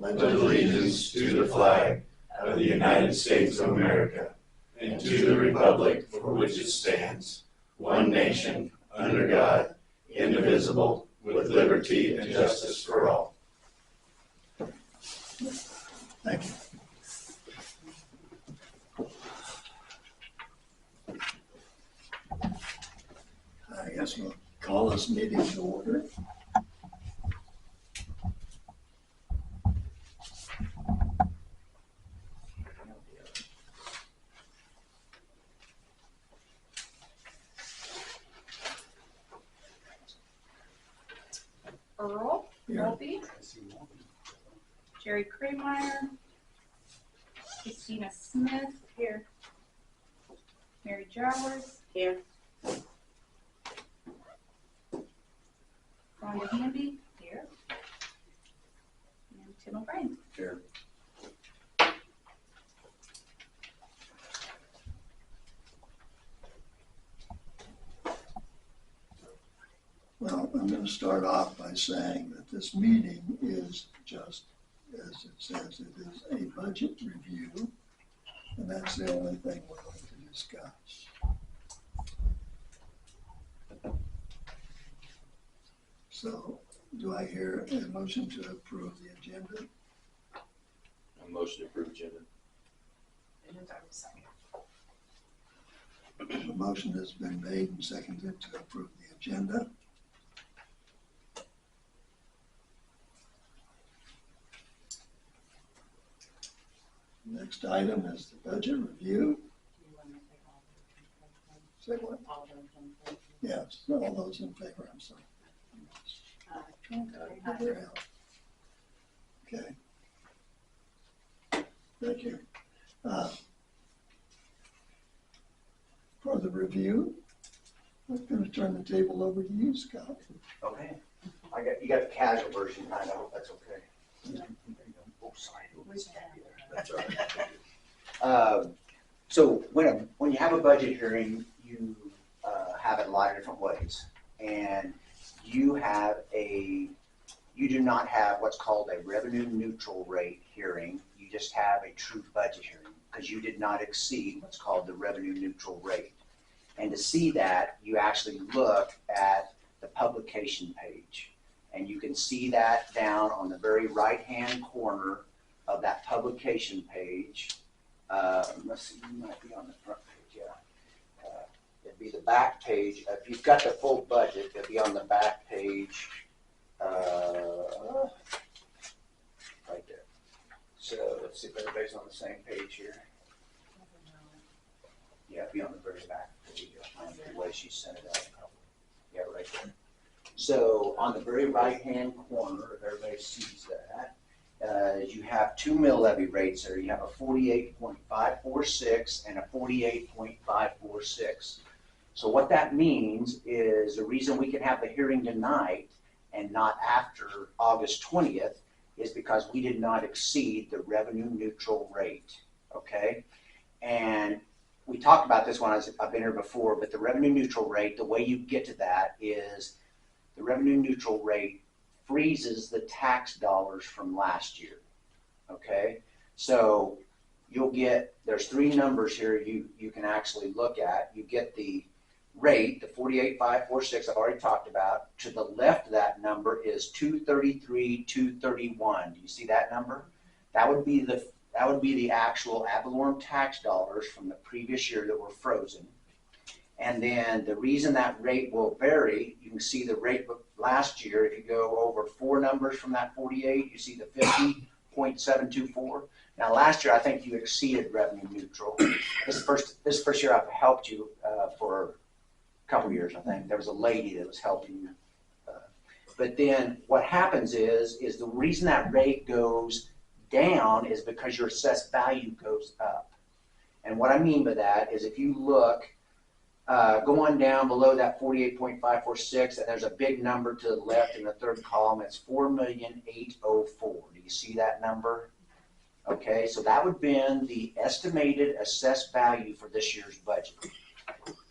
pledge allegiance to the flag of the United States of America and to the republic for which it stands, one nation, under God, indivisible, with liberty and justice for all. Thank you. I guess we'll call this meeting to order. Earl, Here. Mulvey, Jerry Kremeyer, Christina Smith, here. Mary Jowers, here. Rhonda Hamby, here. And Tim O'Brien. Here. Well, I'm going to start off by saying that this meeting is just, as it says, it is a budget review, and that's the only thing we're going to discuss. So, do I hear a motion to approve the agenda? A motion to approve agenda. The motion has been made and seconded to approve the agenda. Next item is the budget review. Say what? Yes, all those in favor, I'm sorry. Okay. Thank you. For the review, I'm going to turn the table over to you, Scott. Okay. You got the casual version, I hope that's okay. Oh, sorry. That's all right. So when you have a budget hearing, you have it a lot of different ways. And you do not have what's called a revenue neutral rate hearing. You just have a true budget hearing because you did not exceed what's called the revenue neutral rate. And to see that, you actually look at the publication page. And you can see that down on the very right-hand corner of that publication page. Let's see, you might be on the front page, yeah. It'd be the back page. If you've got the full budget, it'll be on the back page, right there. So let's see if everybody's on the same page here. Yeah, it'll be on the very back page. The way she sent it out. Yeah, right there. So on the very right-hand corner, if everybody sees that, you have two mill levy rates there. You have a 48.546 and a 48.546. So what that means is the reason we can have the hearing tonight and not after August 20th is because we did not exceed the revenue neutral rate, okay? And we talked about this when I've been here before, but the revenue neutral rate, the way you get to that is the revenue neutral rate freezes the tax dollars from last year, okay? So you'll get, there's three numbers here you can actually look at. You get the rate, the 48.546 I've already talked about. To the left of that number is 233,231. Do you see that number? That would be the actual ad valorem tax dollars from the previous year that were frozen. And then the reason that rate will vary, you can see the rate last year, if you go over four numbers from that 48, you see the 50.724. Now last year, I think you exceeded revenue neutral. This first year I've helped you for a couple years, I think. There was a lady that was helping you. But then what happens is the reason that rate goes down is because your assessed value goes up. And what I mean by that is if you look, go on down below that 48.546, and there's a big number to the left in the third column. It's 4,804,000. Do you see that number? Okay, so that would have been the estimated assessed value for this year's budget.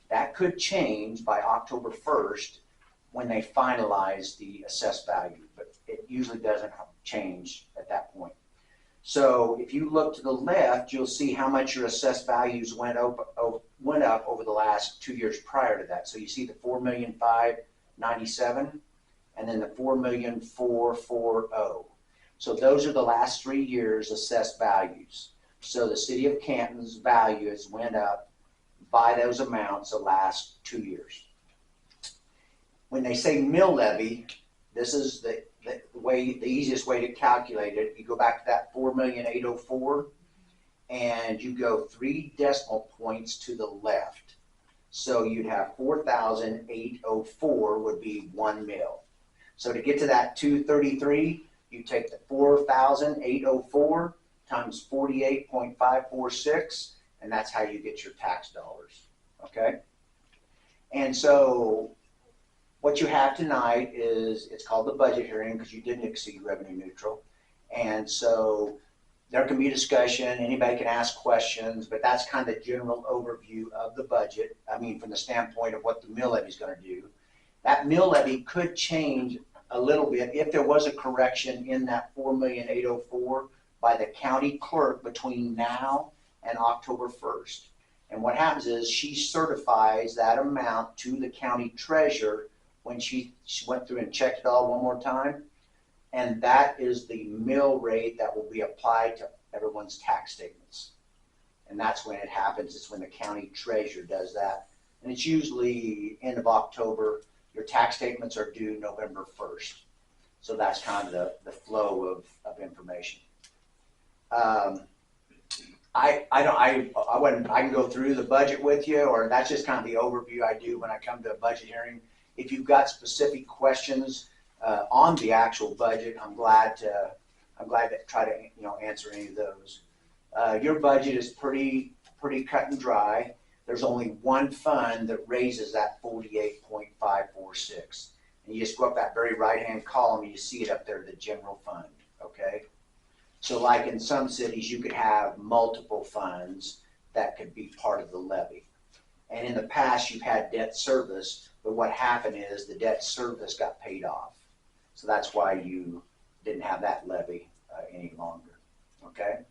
That could change by October 1st when they finalize the assessed value, but it usually doesn't change at that point. So if you look to the left, you'll see how much your assessed values went up over the last 2 years prior to that. So you see the 4,597,000 and then the 4,440,000. So those are the last 3 years assessed values. So the city of Canton's values went up by those amounts the last 2 years. When they say mill levy, this is the easiest way to calculate it. You go back to that 4,804,000 and you go 3 decimal points to the left. So you'd have 4,804 would be 1 mil. So to get to that 233, you take the 4,804 times 48.546, and that's how you get your tax dollars, okay? And so what you have tonight is, it's called the budget hearing because you didn't exceed revenue neutral. And so there can be discussion, anybody can ask questions, but that's kind of the general overview of the budget. I mean, from the standpoint of what the mill levy is going to do. That mill levy could change a little bit if there was a correction in that 4,804,000 by the county clerk between now and October 1st. And what happens is she certifies that amount to the county treasurer when she went through and checked it all one more time. And that is the mill rate that will be applied to everyone's tax statements. And that's when it happens. It's when the county treasurer does that. And it's usually end of October. Your tax statements are due November 1st. So that's kind of the flow of information. I can go through the budget with you, or that's just kind of the overview I do when I come to a budget hearing. If you've got specific questions on the actual budget, I'm glad to try to answer any of those. Your budget is pretty cut and dry. There's only one fund that raises that 48.546. And you just go up that very right-hand column and you see it up there, the general fund, okay? So like in some cities, you could have multiple funds that could be part of the levy. And in the past, you've had debt service, but what happened is the debt service got paid off. So that's why you didn't have that levy any longer, okay?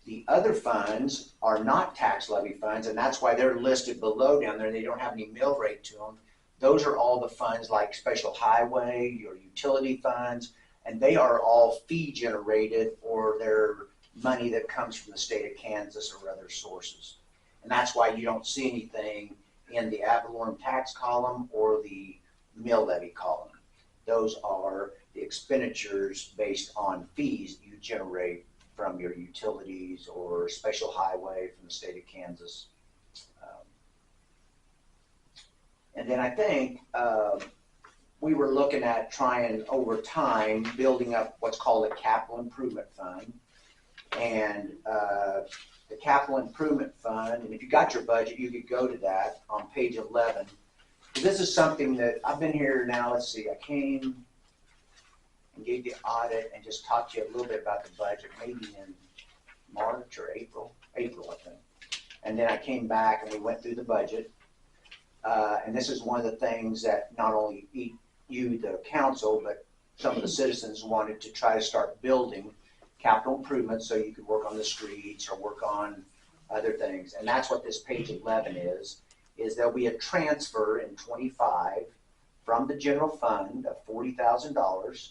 The other funds are not tax levy funds, and that's why they're listed below down there. They don't have any mill rate to them. Those are all the funds like special highway, your utility funds, and they are all fee generated, or they're money that comes from the state of Kansas or other sources. And that's why you don't see anything in the ad valorem tax column or the mill levy column. Those are the expenditures based on fees you generate from your utilities or special highway from the state of Kansas. And then I think we were looking at trying over time building up what's called a capital improvement fund. And the capital improvement fund, and if you got your budget, you could go to that on page 11. This is something that I've been here now, let's see, I came and gave the audit and just talked to you a little bit about the budget, maybe in March or April, I think. And then I came back and we went through the budget. And this is one of the things that not only you, the council, but some of the citizens wanted to try to start building capital improvements so you could work on the streets or work on other things. And that's what this page 11 is there'll be a transfer in 25 from the general fund of $40,000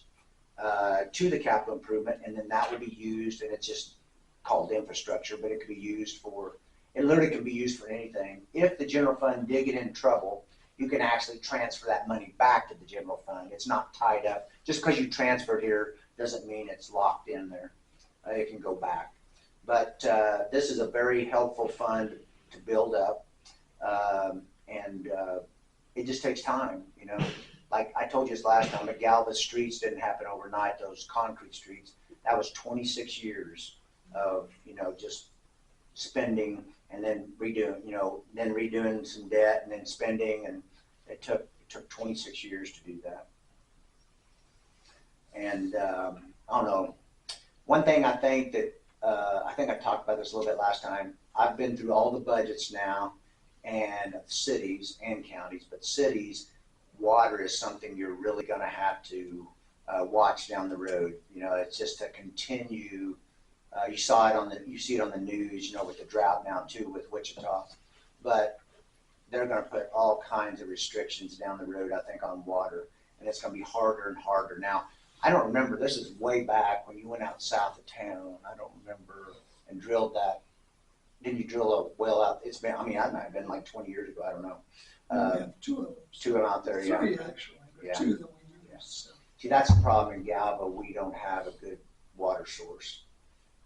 to the capital improvement, and then that will be used, and it's just called infrastructure, but it could be used for, it literally can be used for anything. If the general fund did get in trouble, you can actually transfer that money back to the general fund. It's not tied up. Just because you transferred here doesn't mean it's locked in there. It can go back. But this is a very helpful fund to build up. And it just takes time, Like I told you this last time, the Galvez streets didn't happen overnight, those concrete streets. That was 26 years of, just spending and then redoing some debt and then spending, and it took 26 years to do that. And I don't know. One thing I think that I think I talked about this a little bit last time. I've been through all the budgets now, and cities and counties, but cities, water is something you're really going to have to watch down the road. You know, it's just to continue. You see it on the news, you know, with the drought now too with Wichita. But they're going to put all kinds of restrictions down the road, I think, on water, and it's going to be harder and harder. Now, I don't remember, this is way back when you went out south of town, I don't remember, and drilled that. Didn't you drill a well out? It's been, I mean, that might have been like 20 years ago, I don't know. We have two of them. Two of them out there, yeah. Three, actually, but Yeah. two that we use. Yeah. So. See, that's the problem in Galva, we don't have a good water source.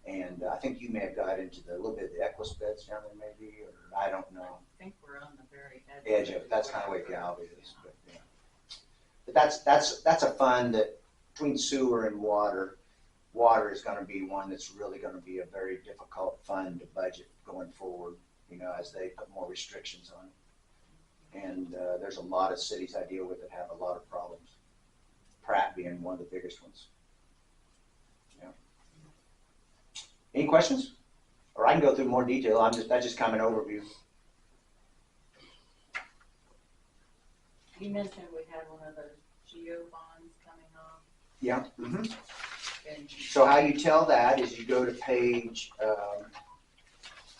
And I think you may have got into a little bit of the Equus beds down there maybe, or I don't know. I think we're on the very Edge of it, that's kind of what Galva is, but yeah. But that's a fund that between sewer and water is gonna be one that's really gonna be a very difficult fund to budget going forward, you know, as they put more restrictions on it. And there's a lot of cities I deal with that have a lot of problems. Pratt being one of the biggest ones. Yeah. Any questions? Or I can go through more detail, that's just kind of an overview. You mentioned we had one of those geo bonds coming off. Yeah. And So how you tell that is you go to page,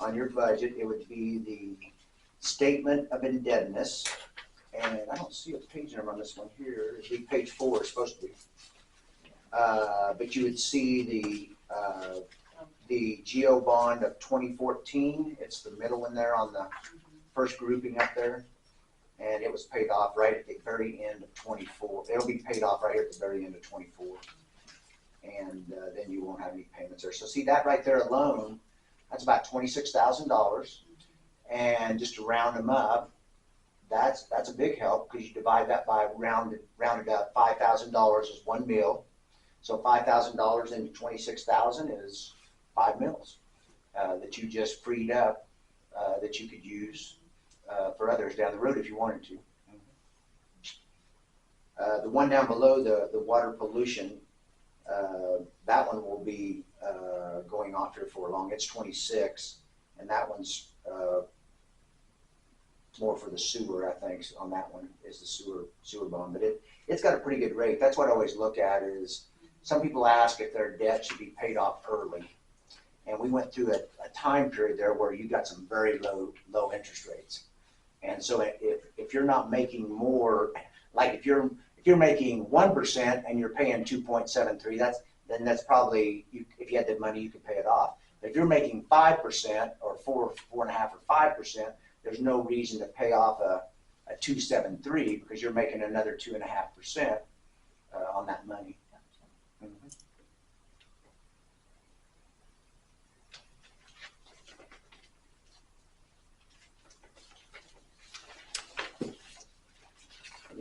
on your budget, it would be the statement of indebtedness. And I don't see a page number on this one here. It'd be page 4, it's supposed to be. But you would see the geo bond of 2014. It's the middle one there on the first grouping up there. And it was paid off right at the very end of 24. It'll be paid off right here at the very end of 24. And then you won't have any payments there. So see that right there alone, that's about $26,000. And just to round them up, that's a big help because you divide that by rounded up $5,000 is 1 mil. So $5,000 into 26,000 is 5 mils that you just freed up that you could use for others down the road if you wanted to. The one down below, the water pollution, that one will be going off here for long. It's 26, and that one's more for the sewer, I think. On that one is the sewer bond, but it's got a pretty good rate. That's what I always look at is some people ask if their debt should be paid off early, and we went through a time period there where you got some very low interest rates. And so if you're not making more, like if you're making 1% and you're paying 2.73, then that's probably, if you had the money, you could pay it off. But if you're making 5% or 4.5 or 5%, there's no reason to pay off a 2.73 because you're making another 2.5% on that money.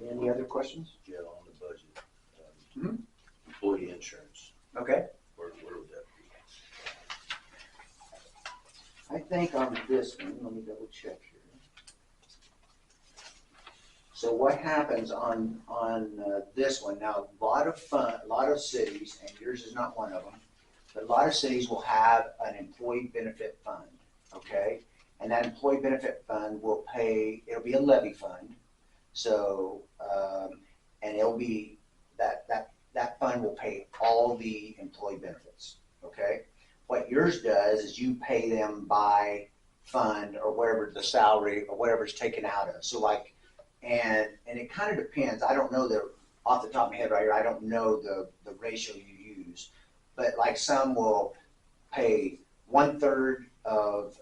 Any other questions? Yeah, on the budget. Employee insurance, Okay. where would that be? I think on this one, let me double check here. So what happens on this one, now a lot of cities, and yours is not one of them, but a lot of cities will have an employee benefit fund, okay? And that employee benefit fund will pay, it'll be a levy fund. So, and it'll be, that fund will pay all the employee benefits, okay? What yours does is you pay them by fund or wherever the salary or whatever's taken out of. So like, and it kind of depends. I don't know off the top of my head right here, I don't know the ratio you use, but like some will pay 1/3 of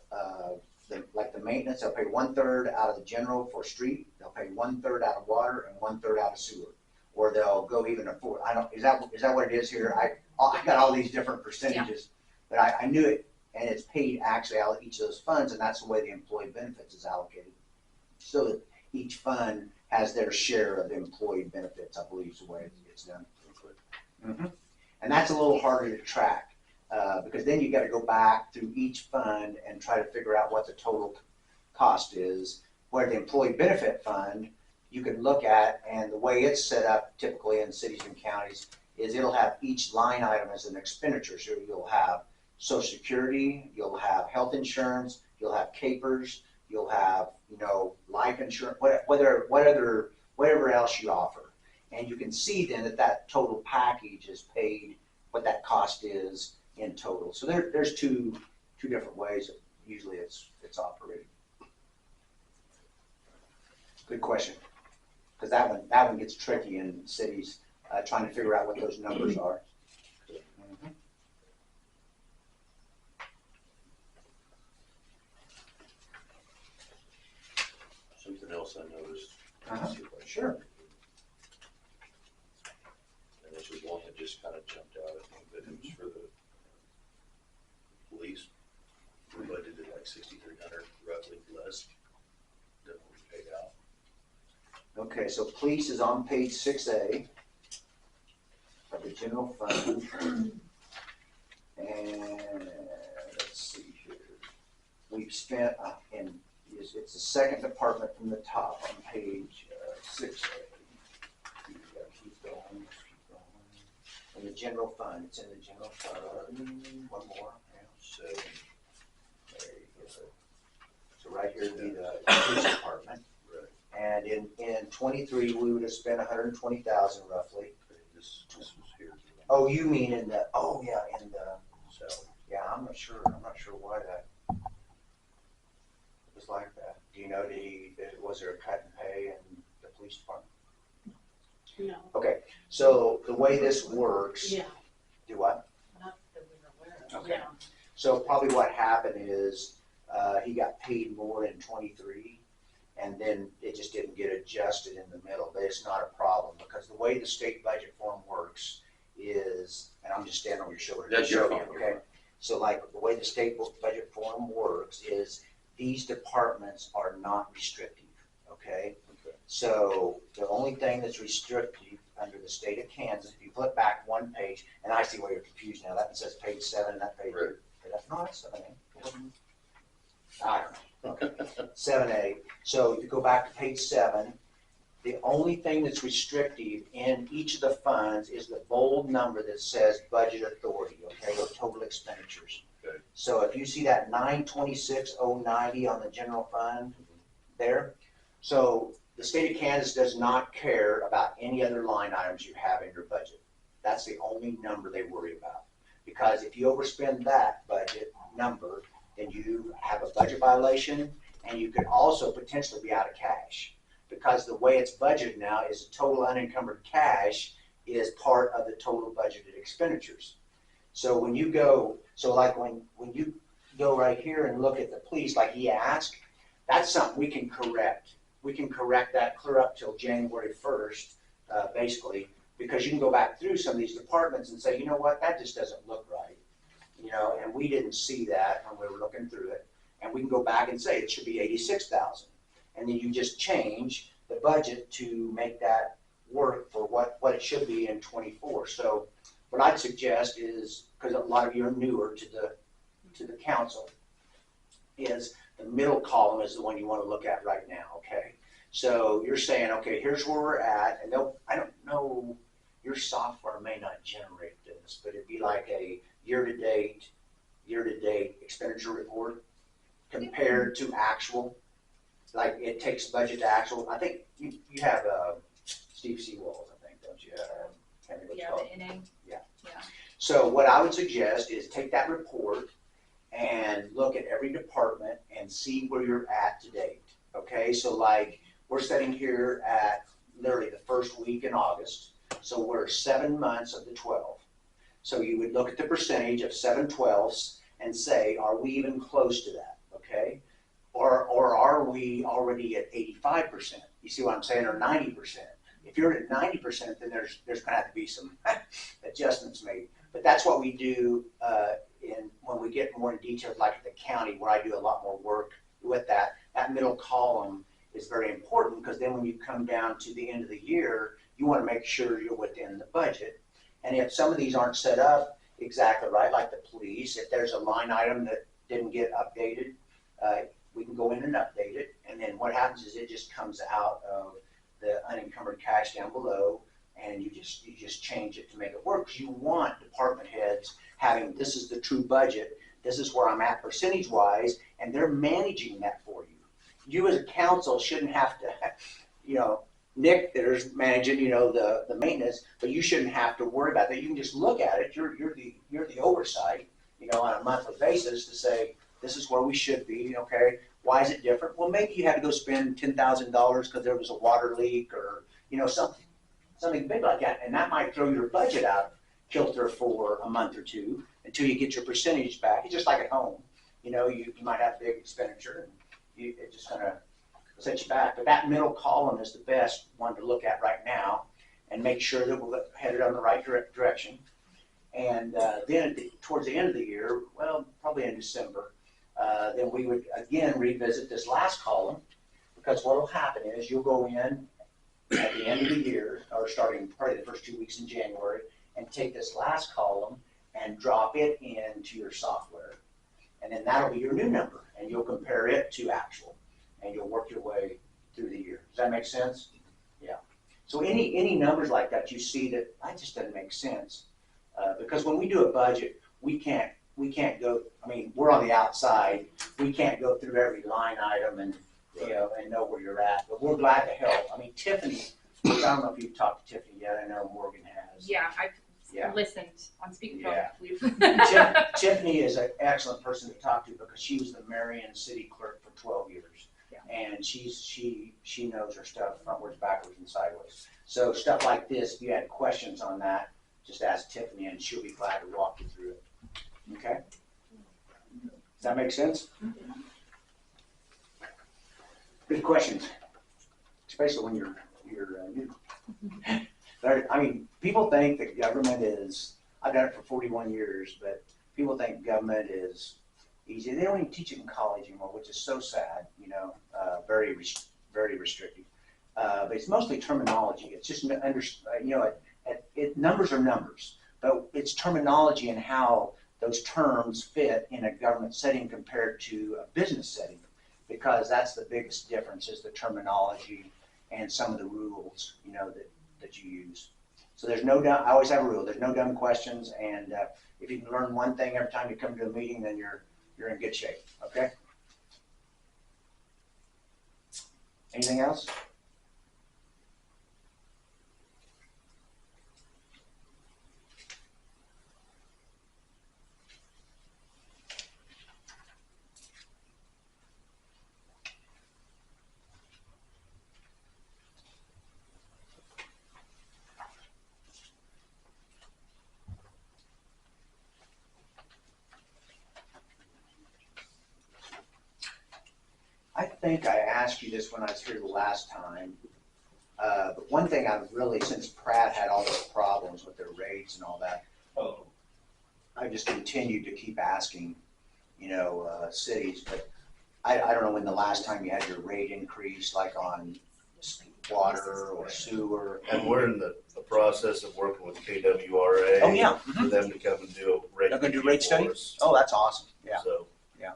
the maintenance. They'll pay 1/3 out of the general for street. They'll pay 1/3 out of water and 1/3 out of sewer, or they'll go even a 4. I don't. Is that what it is here? I got all these different percentages, but I knew it, and it's paid actually out of each of those funds, and that's the way the employee benefits is allocated. So that each fund has their share of the employee benefits. I believe is the way it's done. And that's a little harder to track. Because then you got to go back through each fund and try to figure out what the total cost is. Where the employee benefit fund, you can look at, and the way it's set up typically in cities and counties is it'll have each line item as an expenditure. So you'll have Social Security, you'll have health insurance, you'll have capers, you'll have life insurance, whatever else you offer. And you can see then that that total package is paid, what that cost is in total. So there's two different ways that usually it's operated. Good question. Because that one gets tricky in cities, trying to figure out what those numbers are. Mhm. Something else I noticed. Uh-huh. See if I can- Sure. And this was one that just kind of jumped out at me, but it was for the police. We budgeted like 6,300, roughly less than what we paid out. Okay, so police is on page 6A of the general fund. And let's see here. We've spent, and it's the second department from the top on page 6A. Keep going. In the general fund, it's in the general fund. One more. Yeah. So, There you go. So right here would be the police department. right, And in 23, we would have spent 120,000 roughly. this was here. Oh, you mean in the, oh yeah, in the, Salary. yeah, I'm not sure why that was like that. Do you know, was there a cut in pay in the police department? No. Okay, so the way this works, Yeah, do what? not that we were aware of. Okay. Yeah. So probably what happened is, he got paid more in 23, and then it just didn't get adjusted in the middle, but it's not a problem, because the way the state budget form works is, and I'm just standing on your shoulder. That's your Show you, fault. Okay, so like, the way the state budget form works is, these departments are not restrictive, okay? Okay. So, the only thing that's restrictive under the state of Kansas, if you flip back one page, and I see why you're confused now, that says page 7, and that page, Right. that's not 7, I don't know. Okay. 7A. So if you go back to page 7, the only thing that's restrictive in each of the funds is the bold number that says budget authority, okay, or total expenditures. Okay. So if you see that 926,090 on the general fund there, so the state of Kansas does not care about any other line items you have in your budget. That's the only number they worry about. Because if you overspend that budget number, then you have a budget violation, and you could also potentially be out of cash. Because the way it's budgeted now is the total unencumbered cash is part of the total budgeted expenditures. So when you go, so like when you go right here and look at the police, like he asked, that's something we can correct. We can correct that clear up till January 1st, basically, because you can go back through some of these departments and say, you know what, that just doesn't look right. You know, and we didn't see that when we were looking through it. And we can go back and say it should be 86,000. And then you just change the budget to make that work for what it should be in 24. So what I'd suggest is, because a lot of you are newer to the council, is the middle column is the one you want to look at right now, okay? So you're saying, okay, here's where we're at, and I don't know, your software may not generate this, but it'd be like a year-to-date expenditure report compared to actual. Like it takes budget to actual. I think you have Steve Seawalls, I think, don't you? Can't remember what it's Yeah, called. the NA. So what I would suggest is take that report and look at every department and see where you're at to date. Okay, so like we're sitting here at literally the first week in August, so we're 7 months of the 12. So you would look at the percentage of 7/12 and say, are we even close to that? Okay, or are we already at 85%? You see what I'm saying, or 90%? If you're at 90%, then there's going to have to be some adjustments made. But that's what we do when we get more in detail, like at the county, where I do a lot more work with that. That middle column is very important, because then when you come down to the end of the year, you want to make sure you're within the budget. And if some of these aren't set up exactly right, like the police, if there's a line item that didn't get updated, we can go in and update it. And then what happens is it just comes out of the unencumbered cash down below, and you just change it to make it work. Because you want department heads having, this is the true budget, this is where I'm at percentage wise, and they're managing that for you. You as a council shouldn't have to, Nick there's managing, the maintenance, but you shouldn't have to worry about that. You can just look at it. You're the oversight, on a monthly basis to say, this is where we should be, okay? Why is it different? Well, maybe you had to go spend $10,000 because there was a water leak or, something big like that. And that might throw your budget out of kilter for a month or two until you get your percentage back. It's just like at home. You might have a big expenditure and it just kind of set you back. But that middle column is the best one to look at right now and make sure that we're headed on the right direction. And then towards the end of the year, well, probably in December, then we would again revisit this last column, because what will happen is you'll go in at the end of the year, or starting probably the first 2 weeks in January, and take this last column and drop it into your software. And then that'll be your new number, and you'll compare it to actual, and you'll work your way through the year. Does that make sense? Yeah. So any numbers like that you see that just doesn't make sense, because when we do a budget, we can't go. I mean, we're on the outside. We can't go through every line item and and know where you're at. But we're glad to help. I mean, Tiffany. I don't know if you've talked to Tiffany yet. I know Morgan has. Yeah, I've Yeah. listened on speakerphone. Yeah. We've- Tiffany is an excellent person to talk to because she was the Marion city clerk for 12 years. Yeah. And she knows her stuff frontwards, backwards, and sideways. So stuff like this, if you had questions on that, just ask Tiffany and she'll be glad to walk you through it. Okay? Does that make sense? Good questions, especially when you're new. I mean, people think that government is, I've done it for 41 years, but people think government is easy. They don't even teach it in college anymore, which is so sad, very restrictive. But it's mostly terminology. It's just, numbers are numbers, but it's terminology and how those terms fit in a government setting compared to a business setting, because that's the biggest difference is the terminology and some of the rules, that you use. So there's no dumb, I always have a rule, there's no dumb questions, and if you can learn one thing every time you come to a meeting, then you're in good shape, okay? Anything else? I think I asked you this when I was here the last time, but one thing I've really, since Pratt had all those problems with their rates and all that, I just continued to keep asking, cities, but I don't know when the last time you had your rate increase, like on water or sewer. And we're in the process of working with KWRA. Oh, yeah. For them to come and do a rate. They're gonna do review rate study? for us. Oh, that's awesome, yeah. So. Yeah.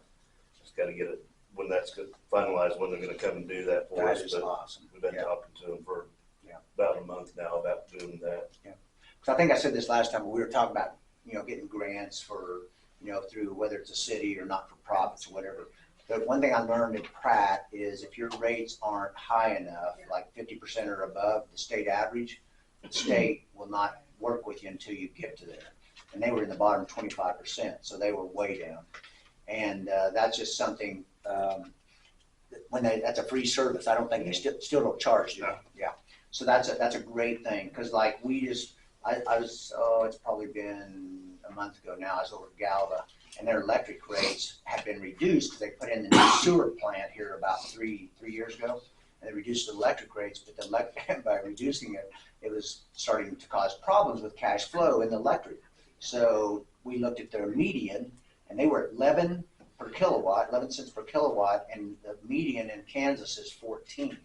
Just gotta get it, when that's finalized, when they're gonna come and do that for That us. is But awesome. we've been Yeah. talking to them for Yeah. about a month now about doing that. So I think I said this last time, but we were talking about, getting grants for, through whether it's a city or not-for-profits or whatever. But one thing I learned at Pratt is if your rates aren't high enough, like 50% or above the state average, the state will not work with you until you get to there. And they were in the bottom 25%, so they were way down. And that's just something, that's a free service. I don't think they still don't charge you. No. Yeah. So that's a great thing, because like I was, it's probably been a month ago now, I was over at Galva, and their electric rates have been reduced because they put in the new sewer plant here about three years ago, and they reduced the electric rates, but by reducing it, it was starting to cause problems with cash flow in the electric. So we looked at their median, and they were at 11 cents per kilowatt, and the median in Kansas is 14.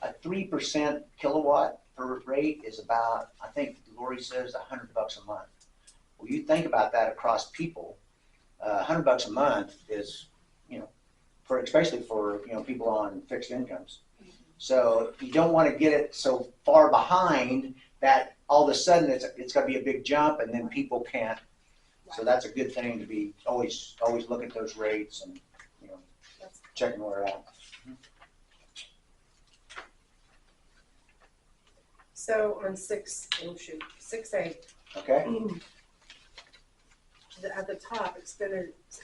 A 3% kilowatt per rate is about, I think Lori says, $100 a month. Well, you think about that across people, $100 a month is, especially for people on fixed incomes. So you don't want to get it so far behind that all of a sudden it's going to be a big jump, and then people can't. So that's a good thing to be always look at those rates and checking where we're at. So on 6A, okay? at the top,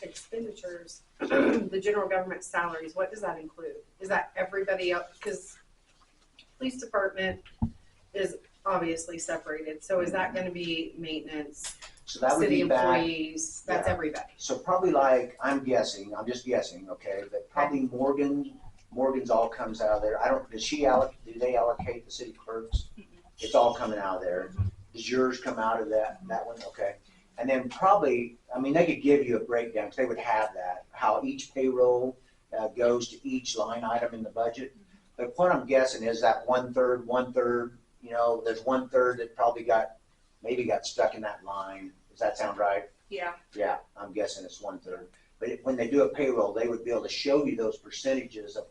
expenditures, the general government salaries, what does that include? Is that everybody else? Because police department is obviously separated, so is that gonna be maintenance, So that would city be back, employees, that's yeah. everybody? so probably like, I'm just guessing, okay, but probably Morgan's all comes out of there. I don't, do they allocate the city clerks? It's all coming out of there. Does yours come out of that one? Okay. And then probably, I mean, they could give you a breakdown, because they would have that, how each payroll goes to each line item in the budget. But what I'm guessing is that one third, you know, there's 1/3 that probably maybe got stuck in that line. Does that sound right? Yeah. Yeah, I'm guessing it's 1/3. But when they do a payroll, they would be able to show you those percentages of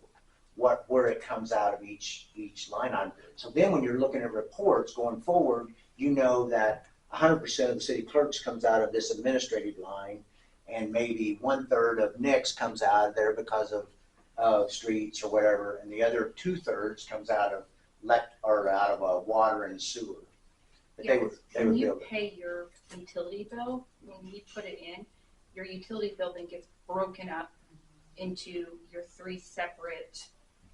where it comes out of each line item. So then when you're looking at reports going forward, you know that 100% of the city clerks comes out of this administrative line, and maybe 1/3 of Nick's comes out of there because of streets or whatever, and the other 2/3 comes out of water and sewer. But they would When be you able to. pay your utility bill, when we put it in, your utility bill then gets broken up into your 3 separate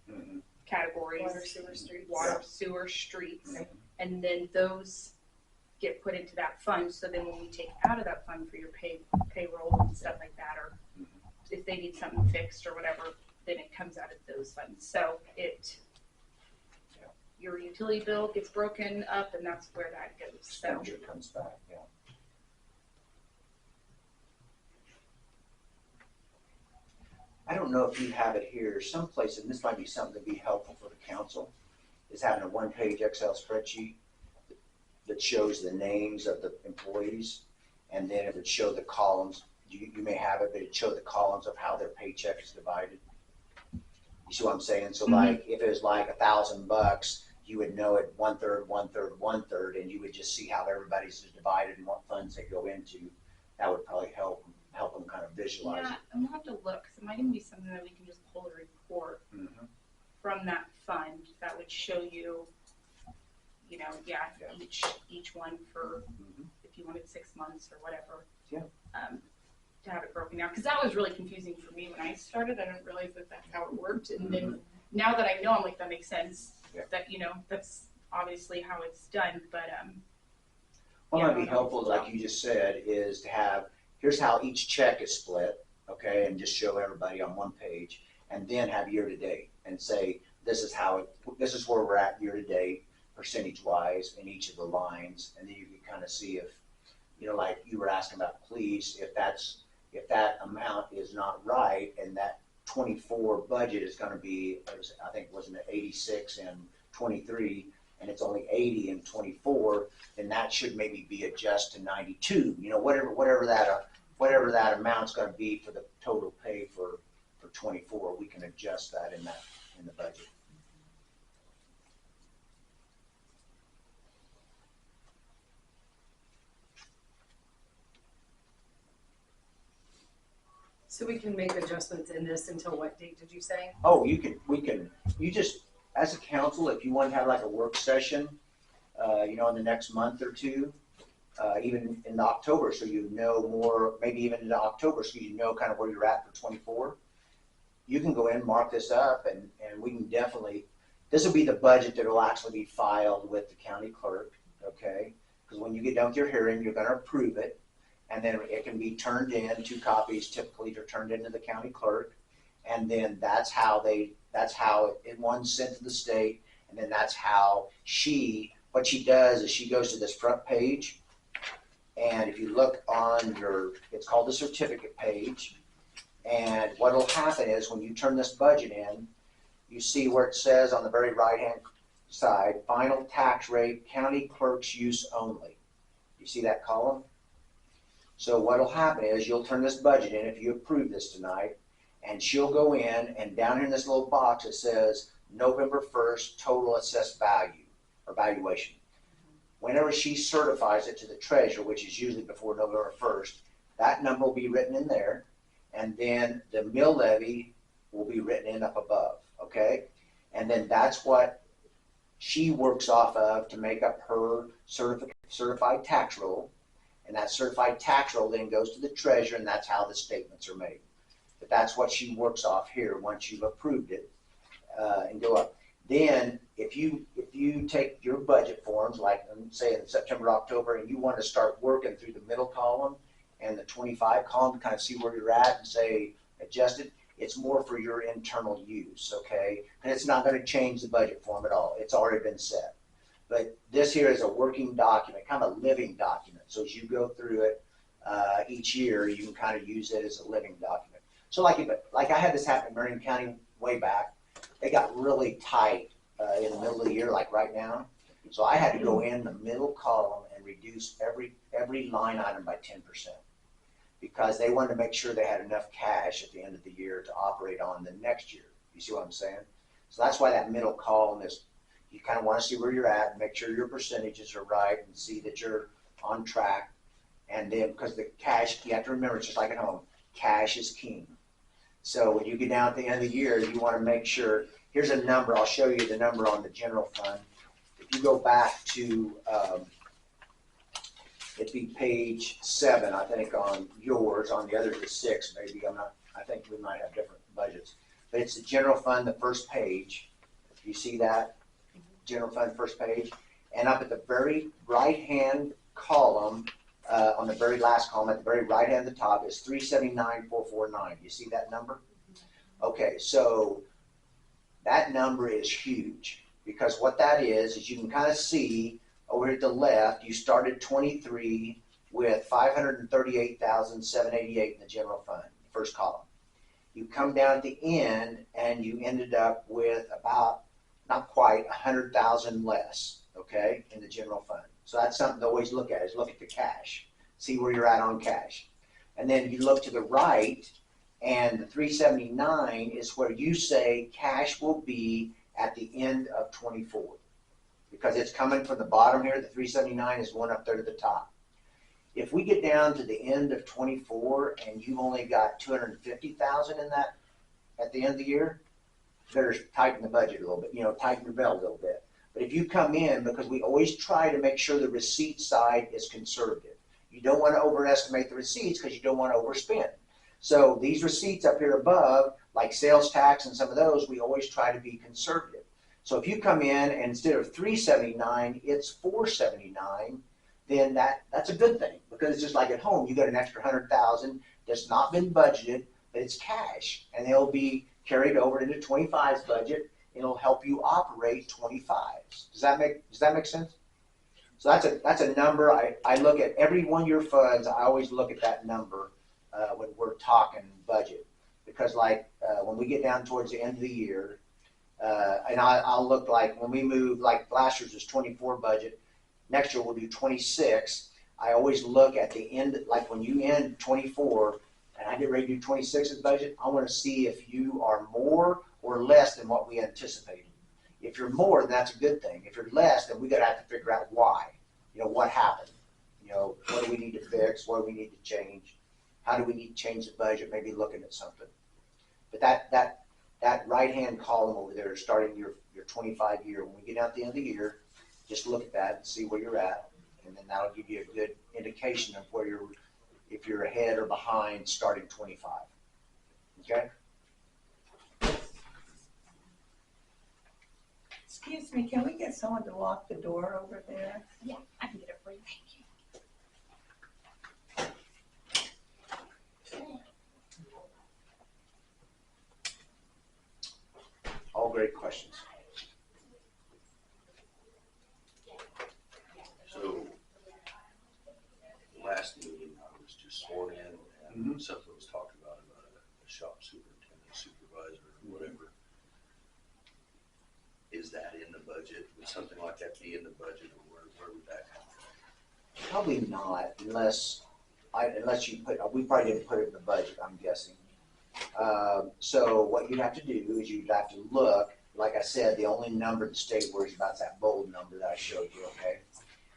Mhm. categories. Water, sewer, streets. Water, sewer, streets, Okay. and then those get put into that fund, so then when we take out of that fund for your payroll and stuff like that, or if they need something fixed or whatever, then it comes out of those funds. So your utility bill gets broken up, and that's where that goes, so. Expenditure comes back, yeah. I don't know if you have it here someplace, and this might be something that'd be helpful for the council, is having a one-page Excel spreadsheet that shows the names of the employees, and then it would show the columns. You may have it, but it'd show the columns of how their paycheck is divided. You see what I'm saying? So like, if it was like $1,000, you would know it 1/3, 1/3, 1/3, and you would just see how everybody's divided and what funds they go into. That would probably help them kind of visualize Yeah, it. and we'll have to look, 'cause it might even be something that we can just pull a report Mhm. from that fund that would show you, Yeah. each one for, Mhm. if you wanted 6 months or whatever. Yeah. To have it broken down, because that was really confusing for me when I started. I didn't realize that that's how it worked, and then now that I know, I'm like, that makes sense. Yeah. That, that's obviously how it's done, but, What Yeah, might be I don't helpful, know. like you just said, is to have, here's how each check is split, okay, and just show everybody on one page, and then have year-to-date, and say, this is where we're at year-to-date, percentage-wise, in each of the lines, and then you can kind of see if, like you were asking about police, if that amount is not right, and that 24 budget is gonna be, I think, wasn't it 86 and 23, and it's only 80 and 24, then that should maybe be adjusted to 92. Whatever that amount's going to be for the total pay for 24, we can adjust that in the budget. So we can make adjustments in this until what date did you say? Oh, as a council, if you want to have like a work session, in the next month or two, even in October, so you know more, maybe even in October, so you know kind of where you're at for 24. You can go in, mark this up, and we can definitely, this will be the budget that will actually be filed with the county clerk, okay? Because when you get done with your hearing, you're gonna approve it, and then it can be turned in, 2 copies typically are turned into the county clerk, and then that's how one's sent to the state, and then that's how what she does is she goes to this front page, and if you look on it's called the certificate page, and what'll happen is when you turn this budget in, you see where it says on the very right-hand side, final tax rate, county clerk's use only. You see that column? So what'll happen is you'll turn this budget in if you approve this tonight, and she'll go in, and down here in this little box it says November 1st total assessed value or valuation. Whenever she certifies it to the treasurer, which is usually before November 1st, that number will be written in there, and then the mill levy will be written in up above, okay? And then that's what she works off of to make up her certified tax roll. And that certified tax roll then goes to the treasurer, and that's how the statements are made. But that's what she works off here once you've approved it, and go up. Then, if you take your budget forms, like say in September, October, and you want to start working through the middle column and the 25 column to kind of see where you're at and say adjusted, it's more for your internal use, okay? And it's not going to change the budget form at all. It's already been set. But this here is a working document, kind of a living document. So as you go through it each year, you can kind of use it as a living document. So like I had this happen in Marion County way back. They got really tight in the middle of the year, like right now. So I had to go in the middle column and reduce every line item by 10%, because they wanted to make sure they had enough cash at the end of the year to operate on the next year. You see what I'm saying? So that's why that middle column is, you kind of want to see where you're at and make sure your percentages are right and see that you're on track. And then, because the cash, you have to remember, it's just like at home, cash is king. So when you get down at the end of the year, you want to make sure, here's a number, I'll show you the number on the general fund. If you go back to, it'd be page 7, I think, on yours, on the others is 6, maybe, I think we might have different budgets. But it's the general fund, the first page. You see that? General fund, first page. And up at the very right-hand column, on the very last column, at the very right hand at the top, is 379,449. You see that number? Okay, so that number is huge, because what that is you can kind of see over at the left, you started 23 with 538,788 in the general fund, first column. You come down at the end and you ended up with about, not quite, 100,000 less, okay, in the general fund. So that's something to always look at, is look at the cash, see where you're at on cash. And then you look to the right, and the 379 is where you say cash will be at the end of 24. Because it's coming from the bottom here, the 379 is going up there to the top. If we get down to the end of 24 and you've only got 250,000 in that at the end of the year, better tighten the budget a little bit, tighten your belt a little bit. But if you come in, because we always try to make sure the receipt side is conservative. You don't want to overestimate the receipts because you don't want to overspend. So these receipts up here above, like sales tax and some of those, we always try to be conservative. So if you come in and instead of 379, it's 479, then that's a good thing, because it's just like at home, you got an extra 100,000 that's not been budgeted, but it's cash, and they'll be carried over into 25's budget. It'll help you operate 25's. Does that make sense? So that's a number. I look at every one of your funds. I always look at that number when we're talking budget, because when we get down towards the end of the year, and I'll look like when we move, like last year's was 24 budget, next year we'll do 26. I always look at the end, like when you end 24 and I get ready to do 26's budget, I want to see if you are more or less than what we anticipated. If you're more, then that's a good thing. If you're less, then we got to have to figure out why. What happened? What do we need to fix? What do we need to change? How do we need to change the budget? Maybe looking at something. But that right-hand column over there, starting your 25 year, when we get out at the end of the year, just look at that and see where you're at, and then that'll give you a good indication of if you're ahead or behind starting 25. Okay? Excuse me, can we get someone to lock the door over there? Yeah, I can get it for you. Thank you. All great questions. So, last meeting, I was just sworn in, and something was talked about a shop superintendent, supervisor, or whatever. Is that in the budget? Would something like that be in the budget, or where would that come from? Probably not, unless you we probably didn't put it in the budget, I'm guessing. So what you'd have to do is you'd have to look, like I said, the only number the state worries about is that bold number that I showed you, okay?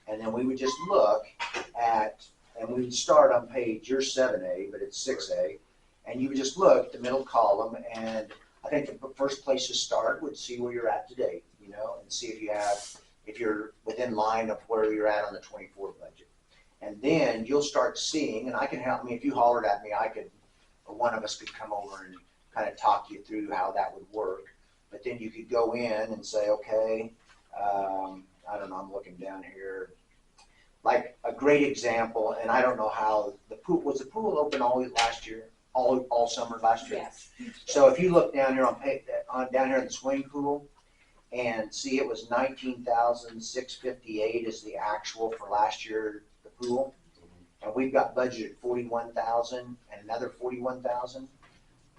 And then we would just look at, and we would start on page, you're 7A, but it's 6A, and you would just look at the middle column, and I think the first place to start would see where you're at today. and see if you're within line of where you're at on the 24 budget. And then you'll start seeing, and I can help me, if you hollered at me, or one of us could come over and kind of talk you through how that would work. But then you could go in and say, okay, I don't know, I'm looking down here. Like a great example, and I don't know how the pool, was the pool open all last year, all summer last year? Yes. So if you look down here down here in the swimming pool and see it was 19,658 is the actual for last year, the pool. And we've got budgeted 41,000 and another 41,000.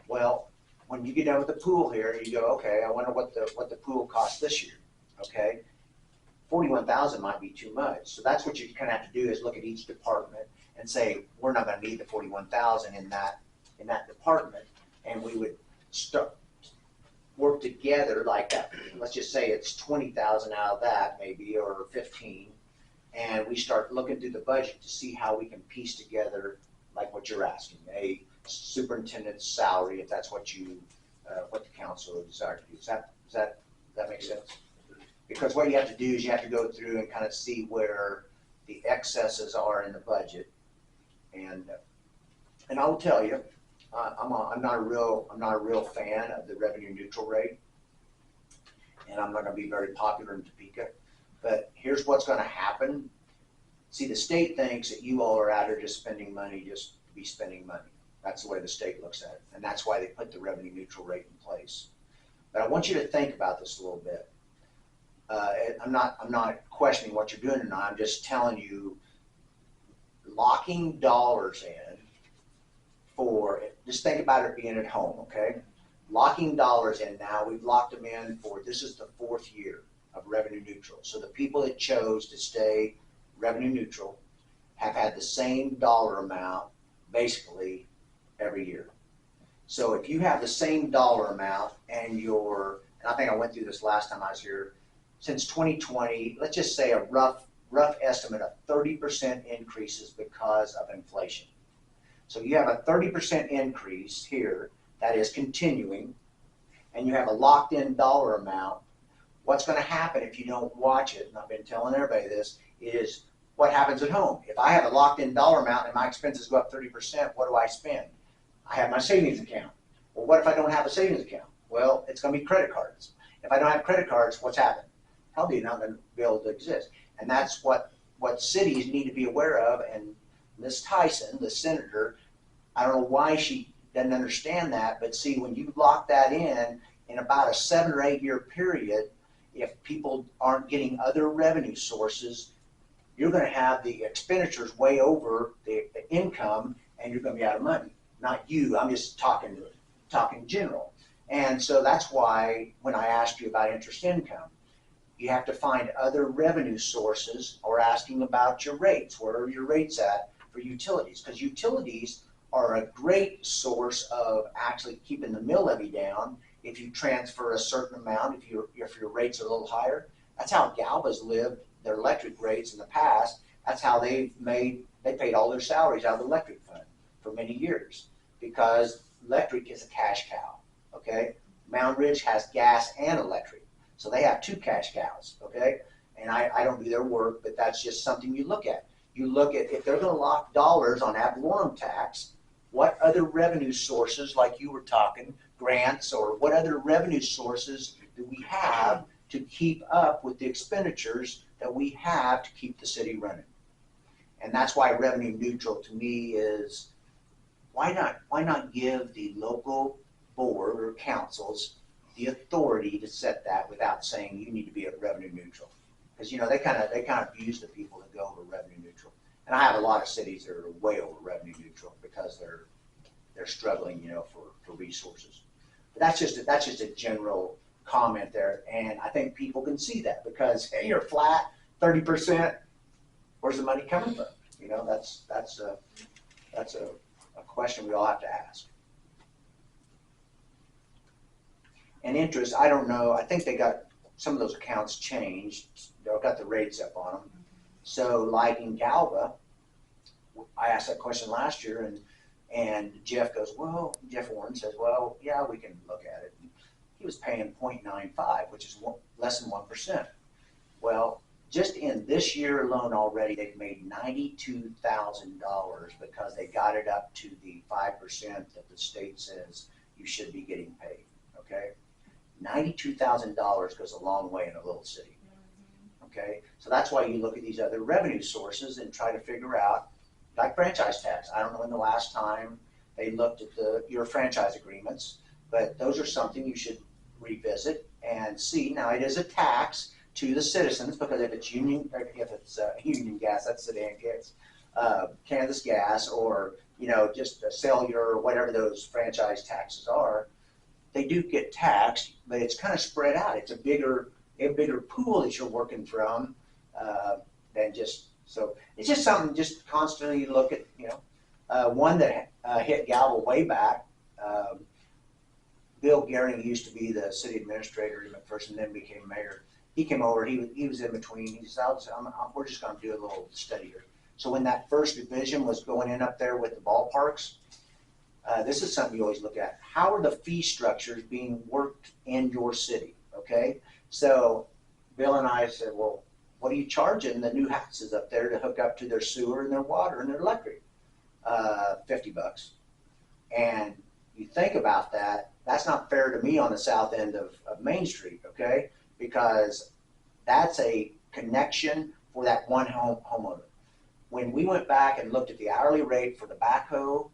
Well, when you get done with the pool here, you go, okay, I wonder what the pool cost this year, okay? 41,000 might be too much. So that's what you kind of have to do is look at each department and say, we're not going to need the 41,000 in that department, and we would start work together like that. Let's just say it's 20,000 out of that maybe, or 15, and we start looking through the budget to see how we can piece together like what you're asking, a superintendent's salary if that's what the council would desire to do. Does that make sense? Because what you have to do is you have to go through and kind of see where the excesses are in the budget, and I will tell you, I'm not a real fan of the revenue neutral rate, and I'm not going to be very popular in Topeka. But here's what's going to happen. See, the state thinks that you all are out here just spending money, just to be spending money. That's the way the state looks at it, and that's why they put the revenue neutral rate in place. But I want you to think about this a little bit. I'm not questioning what you're doing or not. I'm just telling you, locking dollars in for, just think about it being at home, okay? Locking dollars in now, we've locked them in for, this is the 4th year of revenue neutral. So the people that chose to stay revenue neutral have had the same dollar amount basically every year. So if you have the same dollar amount and I think I went through this last time I was here, since 2020, let's just say a rough estimate of 30% increases because of inflation. So you have a 30% increase here that is continuing, and you have a locked in dollar amount. What's going to happen if you don't watch it, and I've been telling everybody this, is what happens at home. If I have a locked in dollar amount and my expenses go up 30%, what do I spend? I have my savings account. Well, what if I don't have a savings account? Well, it's going to be credit cards. If I don't have credit cards, what's happened? Probably not going to be able to exist. And that's what cities need to be aware of. And Ms. Tyson, the senator, I don't know why she doesn't understand that, but see, when you lock that in about a 7 or 8 year period, if people aren't getting other revenue sources, you're going to have the expenditures way over the income, and you're going to be out of money. Not you, I'm just talking general. And so that's why when I asked you about interest income, you have to find other revenue sources, or asking about your rates. Where are your rates at for utilities? Because utilities are a great source of actually keeping the mill levy down if you transfer a certain amount, if your rates are a little higher. That's how Galva's lived their electric rates in the past. That's how they paid all their salaries out of the electric fund for many years, because electric is a cash cow, okay? Mound Ridge has gas and electric. So they have 2 cash cows, okay? And I don't do their work, but that's just something you look at. You look at, if they're going to lock dollars on ad valorem tax, what other revenue sources, like you were talking, grants, or what other revenue sources do we have to keep up with the expenditures that we have to keep the city running? And that's why revenue neutral to me is, why not give the local board or councils the authority to set that without saying you need to be at revenue neutral? Because they kind of abuse the people that go over revenue neutral. And I have a lot of cities that are way over revenue neutral because they're struggling, for resources. But that's just a general comment there, and I think people can see that because, hey, you're flat 30%. Where's the money coming from? That's a question we all have to ask. And interest, I don't know. I think they got some of those accounts changed. They've got the rates up on them. So like in Galva, I asked that question last year, and Jeff Warren says, well, yeah, we can look at it. And he was paying 0.95, which is less than 1%. Well, just in this year alone already, they've made $92,000 because they got it up to the 5% that the state says you should be getting paid, okay? $92,000 goes a long way in a little city, okay? So that's why you look at these other revenue sources and try to figure out, like franchise tax. I don't know when the last time they looked at your franchise agreements, but those are something you should revisit and see. Now, it is a tax to the citizens, because if it's Union Gas, that's Sedan Gas, Kansas Gas, or just a cellular or whatever those franchise taxes are, they do get taxed, but it's kind of spread out. It's a bigger pool that you're working from than just so. It's just something just constantly look at. One that hit Galville way back. Bill Gehring used to be the city administrator in McPherson, and then became mayor. He came over, he was in between. He said, we're just going to do a little study here. So when that first division was going in up there with the ballparks, this is something you always look at. How are the fee structures being worked in your city, okay? So Bill and I said, well, what are you charging the new houses up there to hook up to their sewer and their water and their electric? $50. And you think about that, that's not fair to me on the south end of Main Street, okay? Because that's a connection for that one homeowner. When we went back and looked at the hourly rate for the backhoe,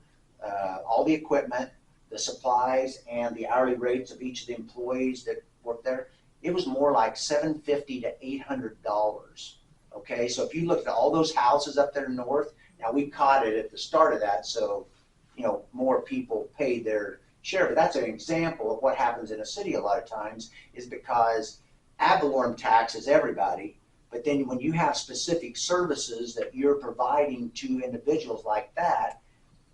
all the equipment, the supplies, and the hourly rates of each of the employees that work there, it was more like $750 to $800. Okay, so if you looked at all those houses up there north, now we caught it at the start of that, so more people paid their share. But that's an example of what happens in a city a lot of times, is because ad valorem taxes everybody, but then when you have specific services that you're providing to individuals like that,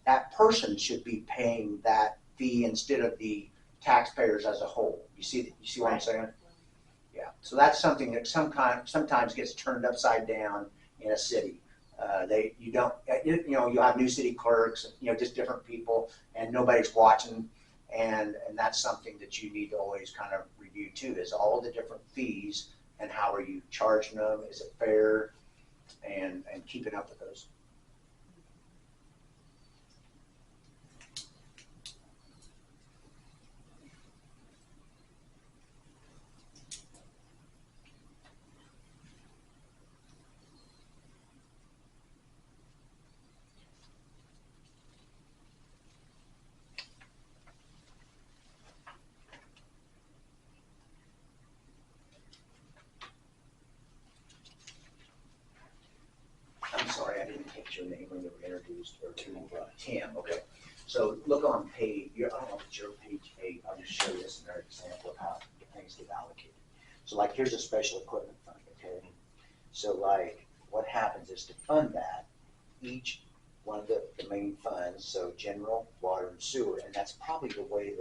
that person should be paying that fee instead of the taxpayers as a whole. You see what I'm saying? Yeah. So that's something that sometimes gets turned upside down in a city. You have new city clerks, just different people, and nobody's watching, and that's something that you need to always kind of review too, is all the different fees and how are you charging them, is it fair, and keeping up with those. I'm sorry, I didn't catch your name when you were introduced, or Tim, okay. So look on page, I don't know if it's your page 8, I'll just show you this in an example of how things get allocated. So like here's a special equipment fund, okay? So like what happens is to fund that, each one of the main funds, so general, water, and sewer, and that's probably the way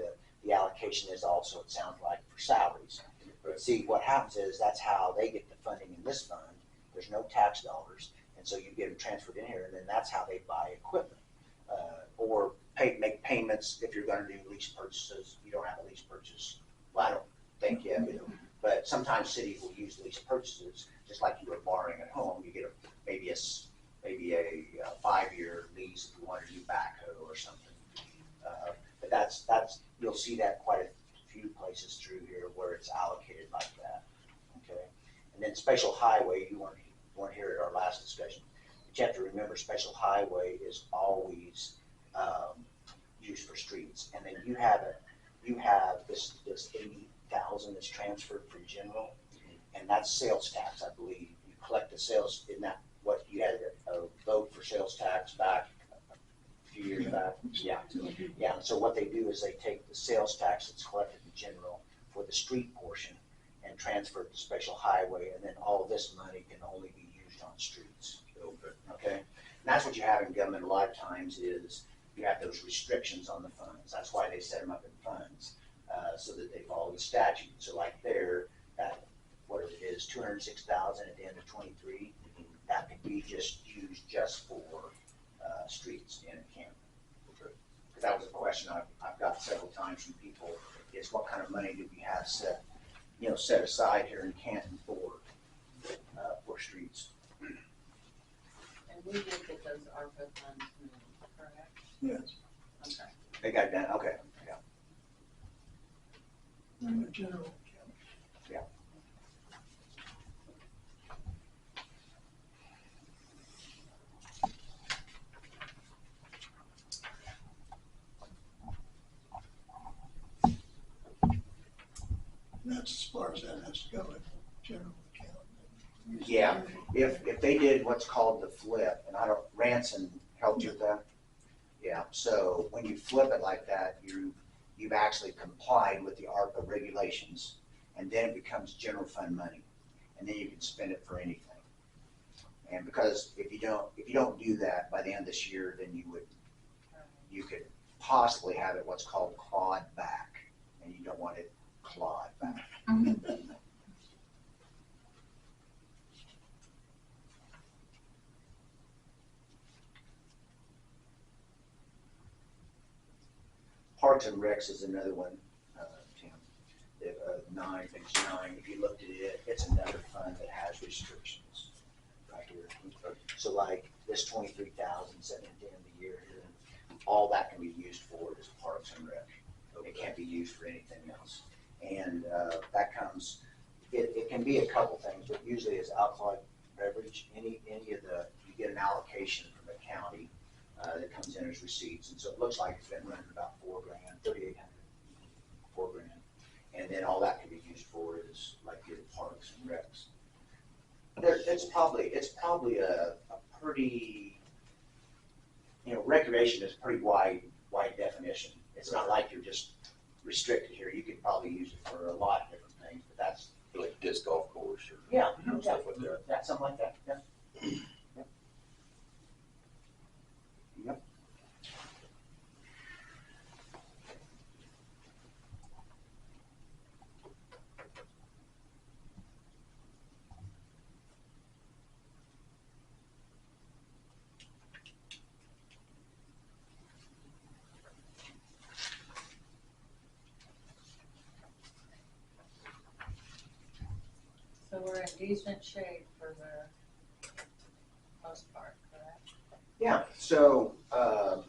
the allocation is also, it sounds like, for salaries. But see, what happens is that's how they get the funding in this fund. There's no tax dollars. And so you get them transferred in here, and then that's how they buy equipment, or make payments if you're going to do lease purchases. You don't have a lease purchase. Well, I don't think yet, but sometimes cities will use lease purchases, just like you were borrowing at home. You get maybe a 5-year lease if you want to do backhoe or something. But that's you'll see that quite a few places through here where it's allocated like that. Okay, and then special highway, you weren't here at our last discussion, but you have to remember special highway is always used for streets, and then you have this 80,000 that's transferred from general, and that's sales tax, I believe. You collect the sales in that. What you had a vote for sales tax back a few years back. Yeah. So what they do is they take the sales tax that's collected in general for the street portion and transfer it to special highway, and then all this money can only be used on streets. Okay? And that's what you have in government a lot of times, is you have those restrictions on the funds. That's why they set them up in funds, so that they follow the statute. So like there, what it is, 206,000 at the end of 23, that could be just used just for streets in Camden. Because that was a question I've got several times from people, is what kind of money do we have set aside here in Canton for streets. And we did get those ARPA funds moved, correct? Yes, Okay. They got done, okay, yeah. in the general account. That's as far as that has to go in general account. Yeah, if they did what's called the flip, and Ranson helped you with that? Yeah, so when you flip it like that, you've actually complied with the ARPA regulations, and then it becomes general fund money, and then you can spend it for anything. And because if you don't do that by the end of this year, then you could possibly have it what's called clawed back, and you don't want it clawed back. Parks and Recs is another one, Tim. Page 9, if you looked at it, it's another fund that has restrictions right here. So like this 23,000 sitting at the end of the year here, all that can be used for is Parks and Rec. It can't be used for anything else. And that comes, it can be a couple things, but usually it's alcoholic beverage, any of the, you get an allocation from the county that comes in as receipts. And so it looks like it's been running about $4,000, $3,800, $4,000. And then all that can be used for is like your parks and recs. It's probably a pretty, recreation is a pretty wide definition. It's not like you're just restricted here. You could probably use it for a lot of different things, but that's. Like disc golf course or Yeah, stuff like that. yeah, something like that, yeah. Yep. Yep. So we're in decent shape for the most part, correct? Yeah, so I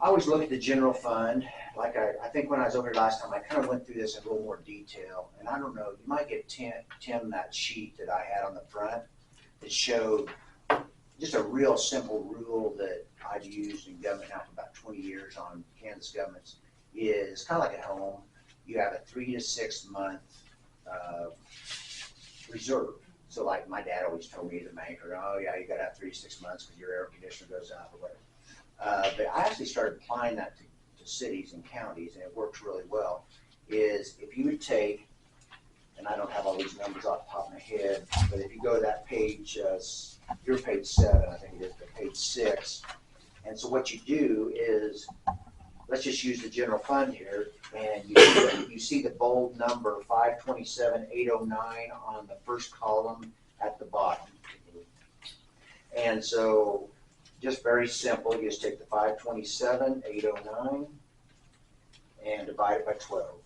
always look at the general fund. Like I think when I was over here last time, I kind of went through this in a little more detail. And I don't know, you might get Tim that sheet that I had on the front that showed just a real simple rule that I've used in government now for about 20 years on Kansas governments is kind of like at home. You have a 3 to 6 month reserve. So like my dad always told me as a banker, oh yeah, you gotta have 3 to 6 months because your air conditioner goes out or whatever. But I actually started applying that to cities and counties, and it works really well, is if you would take, and I don't have all these numbers off the top of my head, but if you go to that page, you're page 7, I think it is, but page 6. And so what you do is, let's just use the general fund here, and you see the bold number 527,809 on the first column at the bottom. And so, just very simple, you just take the 527,809 and divide it by 12.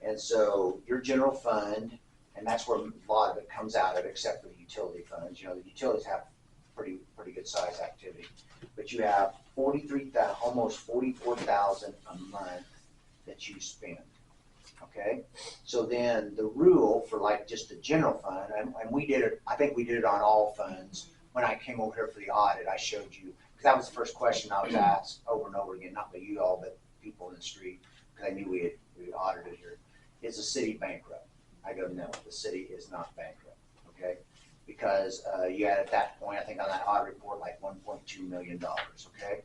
And so your general fund, and that's where a lot of it comes out of, except for the utility funds. The utilities have pretty good size activity, but you have 43,000, almost 44,000 a month that you spend. Okay, so then the rule for like just the general fund, and we did it. I think we did it on all funds. When I came over here for the audit, I showed you, because that was the first question I was asked over and over again, not by you all, but people in the street, because I knew we had audited here. Is the city bankrupt? I go, no, the city is not bankrupt, okay? Because you had at that point, I think on that audit report, like $1.2 million, okay?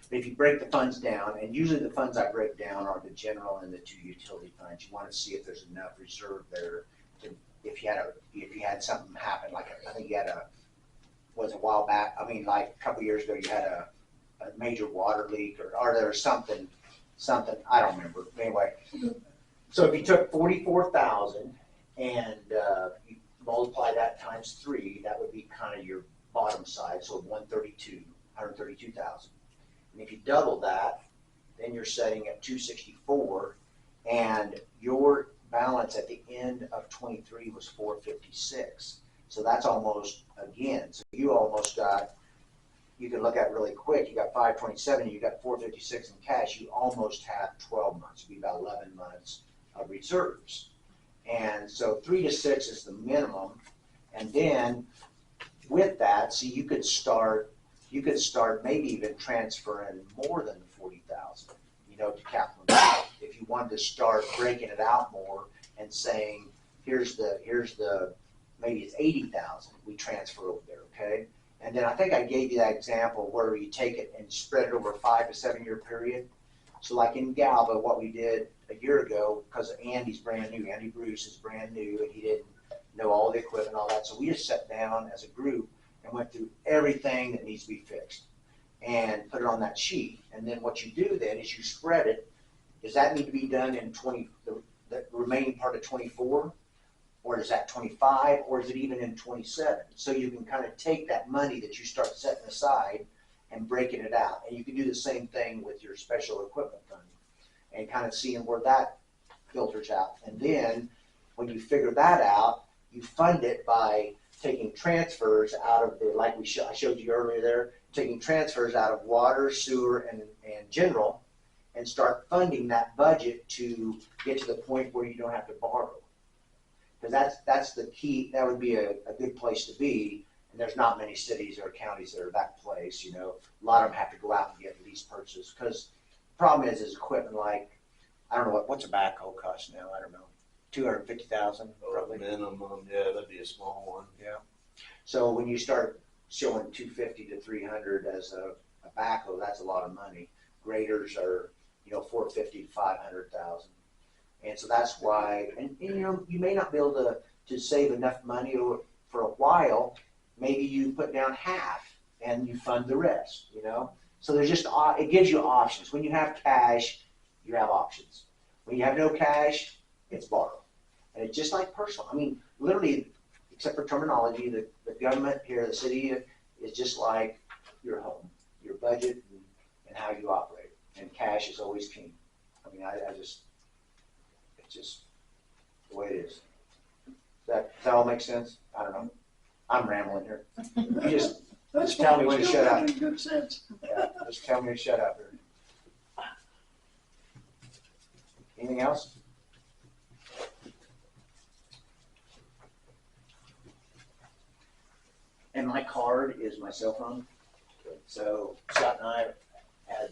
But if you break the funds down, and usually the funds I break down are the general and the 2 utility funds, you want to see if there's enough reserve there to, if you had something happen, like I think you had was a while back, I mean like a couple years ago, you had a major water leak or there was something, I don't remember, anyway. So if you took 44,000 and you multiply that times 3, that would be kind of your bottom side, so 132,000. And if you double that, then you're setting at 264, and your balance at the end of 23 was 456. So that's almost, again, so you almost got, you can look at it really quick, you got 527, you got 456 in cash, you almost have 12 months, it'd be about 11 months of reserves. And so 3 to 6 is the minimum, and then with that, see, you could start maybe even transferring more than the 40,000, to capital improvement. If you wanted to start breaking it out more and saying, here's the maybe it's 80,000 we transfer over there, okay? And then I think I gave you that example where you take it and spread it over a 5 to 7 year period. So like in Galva, what we did a year ago, because Andy's brand new, Andy Bruce is brand new, and he didn't know all the equipment and all that. So we just sat down as a group and went through everything that needs to be fixed and put it on that sheet. And then what you do then is you spread it. Does that need to be done in the remaining part of 24? Or is that 25? Or is it even in 27? So you can kind of take that money that you start setting aside and breaking it out. And you can do the same thing with your special equipment fund and kind of seeing where that filters out. And then when you figure that out, you fund it by taking transfers out of the, like I showed you earlier there, taking transfers out of water, sewer, and general, and start funding that budget to get to the point where you don't have to borrow. Because that's the key. That would be a good place to be. And there's not many cities or counties that are that place. A lot of them have to go out and get lease purchases. Because the problem is equipment like, I don't know what's a backhoe cost now. I don't know, 250,000 probably. Minimum, yeah, that'd be a small one. Yeah. So when you start showing 250 to 300 as a backhoe, that's a lot of money. Graders are 450 to 500,000. And so that's why, and you may not be able to save enough money for a while. Maybe you put down half and you fund the rest, So there's just, it gives you options. When you have cash, you have options. When you have no cash, it's borrow. And it's just like personal. I mean, literally, except for terminology, the government here, the city, is just like your home, your budget, and how you operate. And cash is always king. I mean, it's just the way it is. Does that all make sense? I don't know. I'm rambling here. You just tell me when to shut up. Good sense. Yeah, just tell me to shut up here. Anything else? And my card is my cell phone. So Scott and I had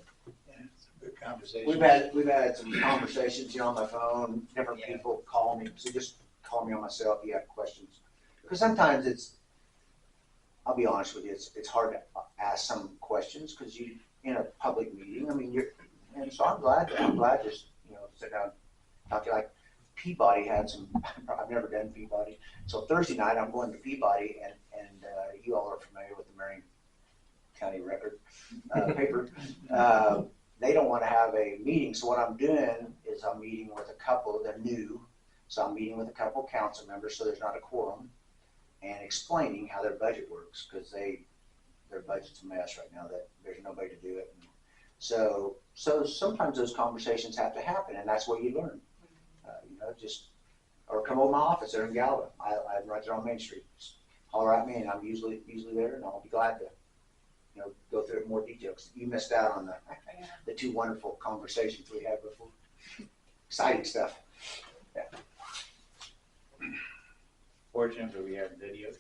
Good conversation. We've had some conversations, on my phone. Different people call me, so just call me on my cell if you have questions. Because sometimes I'll be honest with you, it's hard to ask some questions because you in a public meeting. I mean, and so I'm glad to sit down, talk to you. Like Peabody had some. I've never done Peabody, so Thursday night I'm going to Peabody, and you all are familiar with the Marion County Record paper. They don't want to have a meeting, so what I'm doing is I'm meeting with a couple. They're new, so I'm meeting with a couple council members, so there's not a quorum, and explaining how their budget works because their budget's a mess right now. That there's nobody to do it. And so sometimes those conversations have to happen, and that's what you learn. Or come over to my office there in Galva. I'm right there on Main Street. Just holler at me, and I'm usually there, and I'll be glad to go through it in more detail. 'Cause you missed out on the two wonderful conversations we had before. Exciting stuff. Yeah. Fortunately, we have video.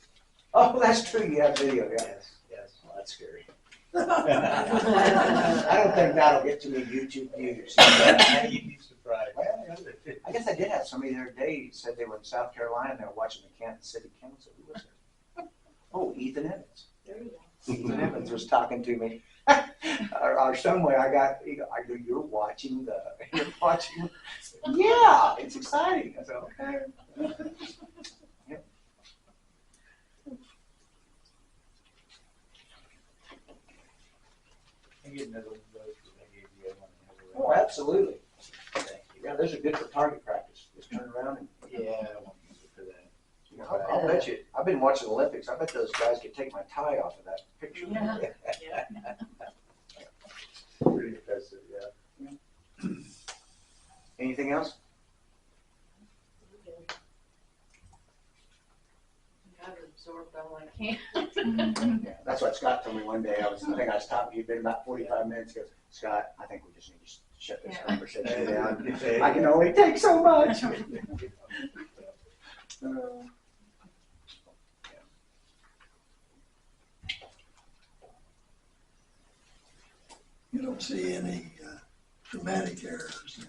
Oh, that's true. You have video. Yeah. Yes. Well, that's scary. I don't think that'll get too many YouTube views. You'd be surprised. I guess I did have somebody the other day who said they were in South Carolina and they were watching the Kansas City Council. Who was it? Oh, Ethan Evans. There you go. Ethan Evans was talking to me. or somewhere I go, you're watching. Yeah, it's exciting. I said, okay. Yep. I get another one of those that I gave you. Oh, absolutely. Yeah, those are good for target practice. Just turn around and. Yeah, I won't use it for that. I'll bet you. I've been watching the Olympics. I bet those guys could take my tie off of that picture. Yeah. Pretty impressive, yeah. Anything else? Gotta absorb all I can. Yeah, that's what Scott told me one day. I think I was talking, you'd been about 45 minutes. He goes, Scott, I think we just need to shut this Yeah. conversation down. I can only take so much. You don't see any dramatic errors,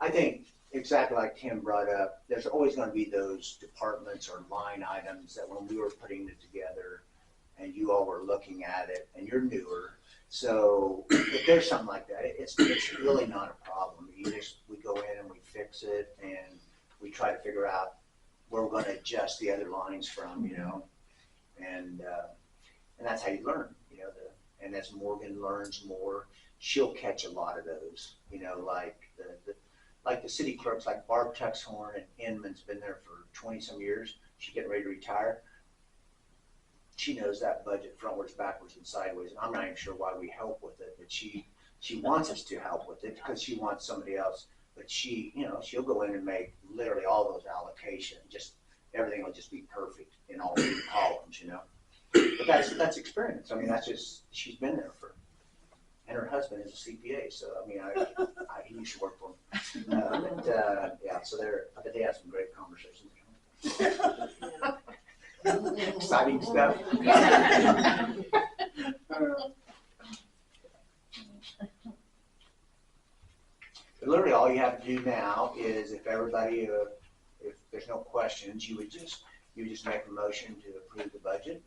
I think exactly like Tim brought up, there's always going to be those departments or line items that when we were putting it together and you all were looking at it and you're newer. So if there's something like that, it's really not a problem. We go in and we fix it and we try to figure out where we're going to adjust the other lines from, and that's how you learn, and as Morgan learns more, she'll catch a lot of those, like the city clerks, like Barb Tuxhorn and Inman's been there for 20 some years. She's getting ready to retire. She knows that budget frontwards, backwards, and sideways. And I'm not even sure why we help with it, but she wants us to help with it because she wants somebody else. But she'll go in and make literally all those allocations. Just everything will just be perfect in all three columns, But that's experience. I mean, that's just, she's been there and her husband is a CPA, so I mean, he used to work for him. Yeah, so I bet they had some great conversations. Exciting stuff. But literally, all you have to do now is, if there's no questions, you just make a motion to approve the budget.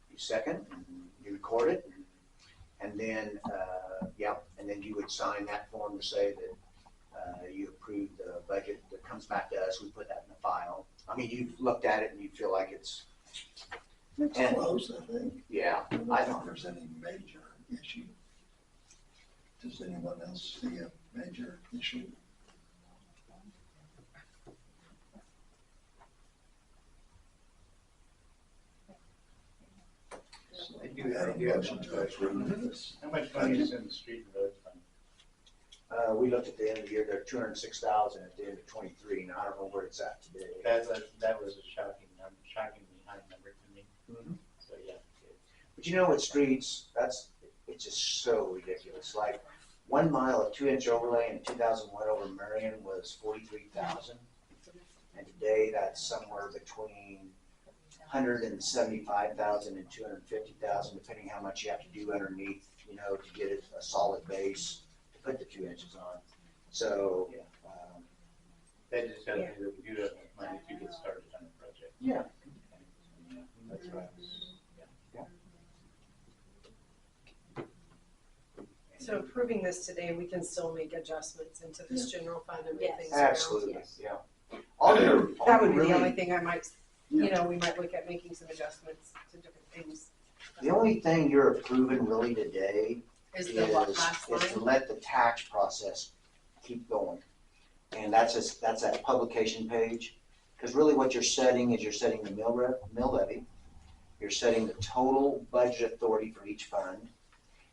You second, and you record it, and then you would sign that form to say that you approve the budget that comes back to us. We put that in the file. I mean, you've looked at it and you feel like it's close, I think. Yeah, I don't think there's any major issue. Does anyone else see a major issue? I do have one question. How much money is in the street and road fund? We looked at the end of the year, there are 206,000 at the end of 23, and I don't know where it's at today. That was a shockingly high number to me. Mhm. So, yeah. But with streets, it's just so ridiculous. Like 1 mile of 2-inch overlay in 2001 over Marion was 43,000. And today that's somewhere between 175,000 and 250,000, depending how much you have to do underneath, to get it a solid base to put the 2 inches on. So, That just tells me that we do have enough money to get started on the project. yeah. Yeah, that's right. So approving this today, we can still make adjustments into this general fund and move Yes. things around. Absolutely, Yes. yeah. That would be the only really, thing I might, we might look at making some adjustments to different things. the only thing you're approving really today Is the last is to line? let the tax process keep going. And that's that publication page. Because really what you're setting is you're setting the mill levy, you're setting the total budget authority for each fund.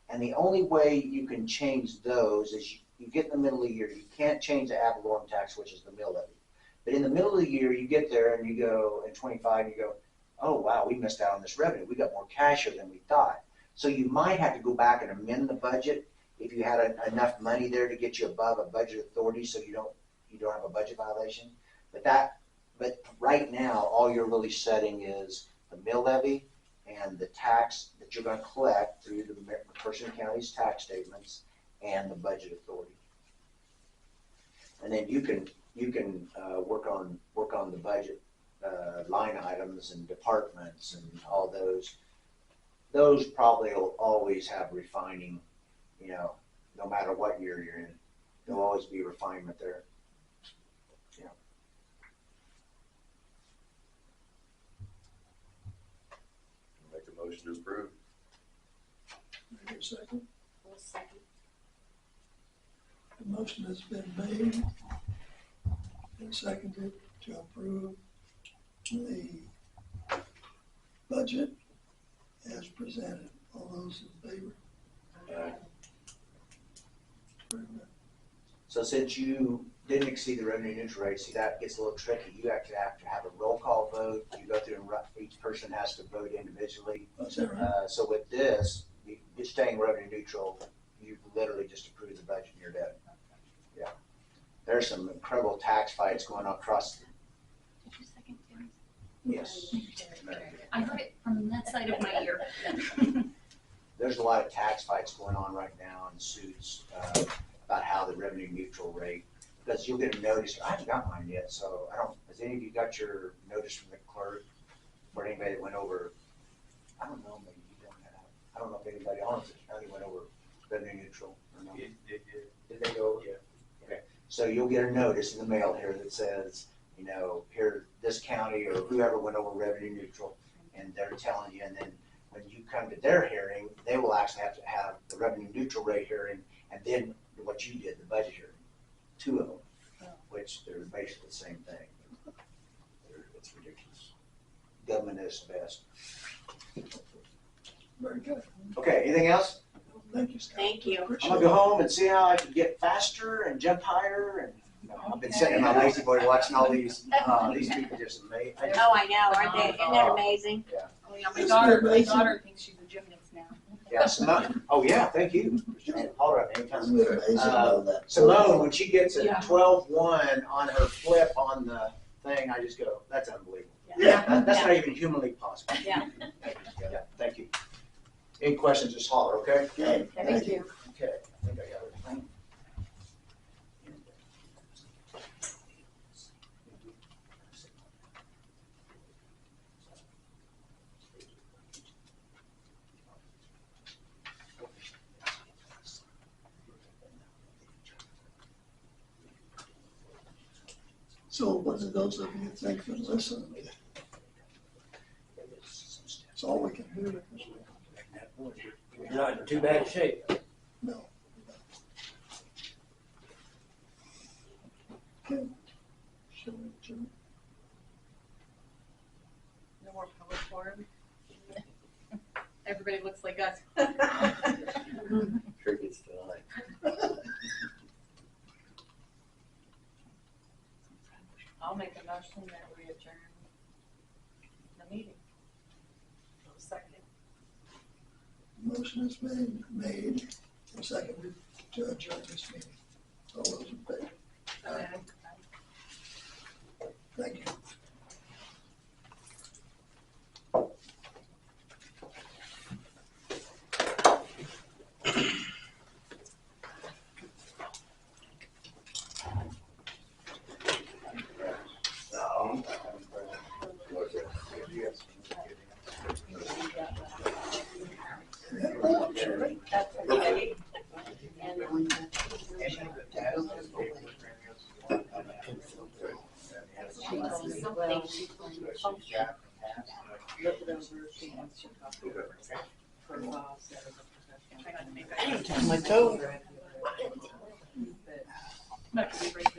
And the only way you can change those is you get in the middle of the year, you can't change the ad valorem tax, which is the mill levy. But in the middle of the year, you get there and you go, in 25, you go, oh wow, we missed out on this revenue. We got more cash here than we thought. So you might have to go back and amend the budget if you had enough money there to get you above a budget authority, so you don't have a budget violation. But right now, all you're really setting is the mill levy and the tax that you're going to collect through the McPherson County's tax statements and the budget authority. And then you can work on the budget line items and departments and all those. Those probably will always have refining, no matter what year you're in. There'll always be refinement there. Make a motion to approve. Maybe a second. We'll second. The motion has been made and seconded to approve the budget as presented. All those in favor? Aye. Very good. So since you didn't exceed the revenue neutral rate, see that gets a little tricky. You actually have to have a roll call vote. You go through and each person has to vote individually. That's it, right? So with this, you're staying revenue neutral. You literally just approve the budget and you're done. Yeah. There's some incredible tax fights going on across. Did you second Tim's? Yes. I heard it from that side of my ear. There's a lot of tax fights going on right now in suits about how the revenue neutral rate, because you'll get a notice. I haven't got mine yet, so I don't, has any of you got your notice from the clerk or anybody that went over? I don't know, maybe you don't have. I don't know if anybody on this county went over revenue neutral or not. Did they go over? Yeah. Okay, so you'll get a notice in the mail here that says, you know, here, this county or whoever went over revenue neutral, and they're telling you, and then when you come to their hearing, they will actually have to have the revenue neutral rate hearing, and then what you did, the budget hearing, two of them, which they're basically the same thing. It's ridiculous. Government is the best. Very good. Okay, anything else? Thank you, Scott. Thank you. I'm Appreciate gonna go home and see how I can get faster and jump higher, and I've been sitting in my lazy boy watching all these people just amazing. Oh, I know, aren't they? Isn't that amazing? Oh, yeah, Isn't it my amazing? daughter thinks she's a gymnast now. Yeah, Simone, oh yeah, thank you. Holler at me anytime. Isn't it amazing how that? Simone, when she gets a Yeah. 12-1 on her flip on the thing, I just go, that's unbelievable. Yeah. That's not even humanly possible. Yeah. Yeah, thank you. Any questions, just holler, okay? Okay, thank you. Okay, I think I got everything. So what do those of you think that listen? It's all we can do. You're not in too bad a shape. No. Okay. Shall we adjourn? No more public forum? Everybody looks like us. Crickets tonight. I'll make a motion that we adjourn the meeting. Second. Motion is made and seconded to adjourn this meeting. All those in favor? Aye. Thank you. That's okay. Look it over, she wants to talk to her. For a while, so as a professional. My toe. That could be great.